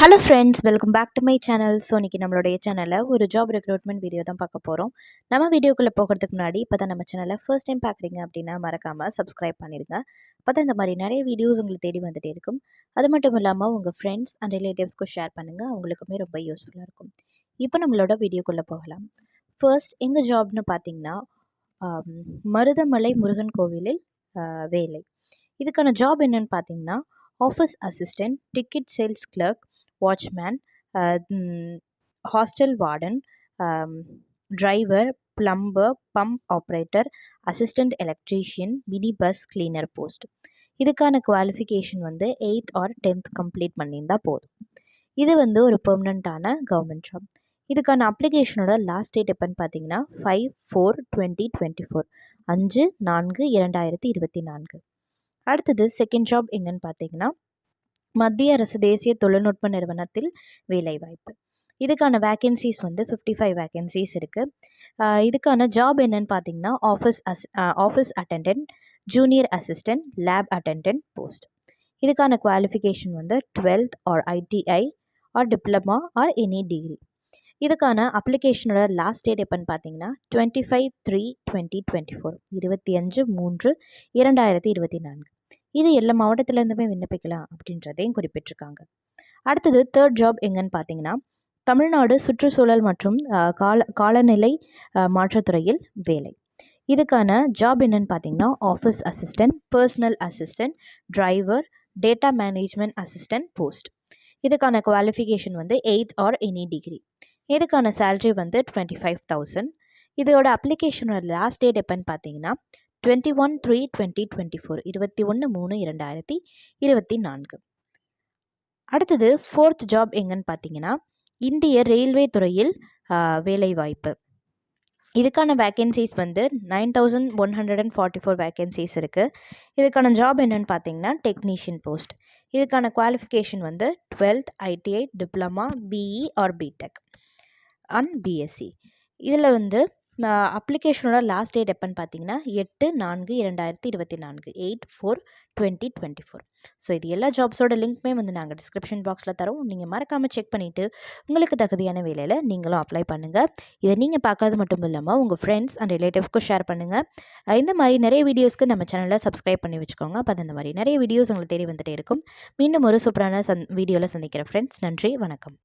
Hello friends, welcome back to my channel. So இன்றைக்கி நம்மளுடைய சேனலில் ஒரு ஜாப் ரெக்ரூட்மெண்ட் வீடியோ தான் பார்க்க போகிறோம். நம்ம வீடியோக்குள்ளே போகிறதுக்கு முன்னாடி இப்போ தான் நம்ம சேனலை ஃபர்ஸ்ட் டைம் பார்க்குறீங்க அப்படின்னா மறக்காமல் சப்ஸ்கிரைப் பண்ணிடுங்க. அப்போ தான் இந்த மாதிரி நிறைய வீடியோஸ் உங்களுக்கு தேடி வந்துகிட்டே இருக்கும். அது மட்டும் இல்லாமல் உங்கள் ஃப்ரெண்ட்ஸ் அண்ட் ரிலேட்டிவ்ஸ்க்கும் ஷேர் பண்ணுங்கள், அவங்களுக்குமே ரொம்ப யூஸ்ஃபுல்லாக இருக்கும். இப்போ நம்மளோட வீடியோக்குள்ளே போகலாம். ஃபர்ஸ்ட் எங்கள் ஜாப்னு பார்த்தீங்கன்னா மருதமலை முருகன் கோவிலில் வேலை. இதுக்கான ஜாப் என்னன்னு பார்த்தீங்கன்னா office assistant, ticket sales clerk, watchman, hostel warden, driver, plumber, pump operator, assistant electrician, mini bus cleaner post. இதுக்கான qualification 8th or 10th complete பண்ணியிருந்தால் போதும். இது ஒரு பெர்மனண்ட்டான கவர்மெண்ட் ஜாப். இதுக்கான அப்ளிகேஷனோட லாஸ்ட் டேட் எப்போன்னு பார்த்தீங்கன்னா 5/4/2024, 5/4/2024. அடுத்தது செகண்ட் ஜாப் எங்கன்னு பார்த்தீங்கன்னா மத்திய அரசு தேசிய தொழில்நுட்ப நிறுவனத்தில் வேலைவாய்ப்பு. இதுக்கான வேக்கன்சிஸ் 55 வேக்கன்சிஸ் இருக்குது. இதுக்கான ஜாப் என்னன்னு பார்த்தீங்கன்னா office attendant, junior assistant, lab attendant post. இதுக்கான qualification 12th or ITI or diploma or any degree. இதுக்கான அப்ளிகேஷனோட லாஸ்ட் டேட் எப்போன்னு பார்த்தீங்கன்னா 25/3/2024, 25/3/2024. இது எல்லா மாவட்டத்திலேருந்துமே விண்ணப்பிக்கலாம் அப்படின்றதையும் குறிப்பிட்டிருக்காங்க. அடுத்தது தேர்ட் ஜாப் எங்கன்னு பார்த்தீங்கன்னா தமிழ்நாடு சுற்றுச்சூழல் மற்றும் காலநிலை மாற்றத்துறையில் வேலை. இதுக்கான ஜாப் என்னன்னு பார்த்தீங்கன்னா office assistant, personal assistant, driver, data management assistant post. இதுக்கான qualification 8th or any degree. இதுக்கான சேலரி 25,000. இதோட அப்ளிகேஷனோட லாஸ்ட் டேட் எப்போன்னு பார்த்தீங்கன்னா 21/3/2024, 21/3/2024. அடுத்தது ஃபோர்த் ஜாப் எங்கன்னு பார்த்தீங்கன்னா இந்திய ரயில்வே துறையில் வேலைவாய்ப்பு. இதுக்கான வேக்கன்சிஸ் 9,144 வேக்கன்சிஸ் இருக்குது. இதுக்கான ஜாப் என்னன்னு பார்த்தீங்கன்னா டெக்னீஷியன் போஸ்ட். இதுக்கான qualification 12th ITI, diploma, BE or BTech and BSc. இதில் அப்ளிகேஷனோட லாஸ்ட் டேட் எப்போன்னு பார்த்தீங்கன்னா 8/4/2024, 8/4/2024. ஸோ இது எல்லா ஜாப்ஸோட லிங்க்மே நாங்கள் டிஸ்கிரிப்ஷன் பாக்ஸில் தரோம். நீங்கள் மறக்காமல் செக் பண்ணிவிட்டு உங்களுக்கு தகுதியான வேலையில் நீங்களும் அப்ளை பண்ணுங்கள். இதை நீங்கள் பார்க்காது மட்டும் இல்லாமல் உங்கள் ஃப்ரெண்ட்ஸ் அண்ட் ரிலேட்டிவ்ஸ்க்கும் ஷேர் பண்ணுங்கள். இந்த மாதிரி நிறைய வீடியோஸ்க்கு நம்ம சேனலில் சப்ஸ்கிரைப் பண்ணி வச்சுக்கோங்க. அப்போ இந்த மாதிரி நிறைய வீடியோஸ் உங்களுக்கு தேடி வந்துகிட்டே இருக்கும். மீண்டும் ஒரு சூப்பரான வீடியோவில் சந்திக்கிறேன் ஃப்ரெண்ட்ஸ். நன்றி, வணக்கம்.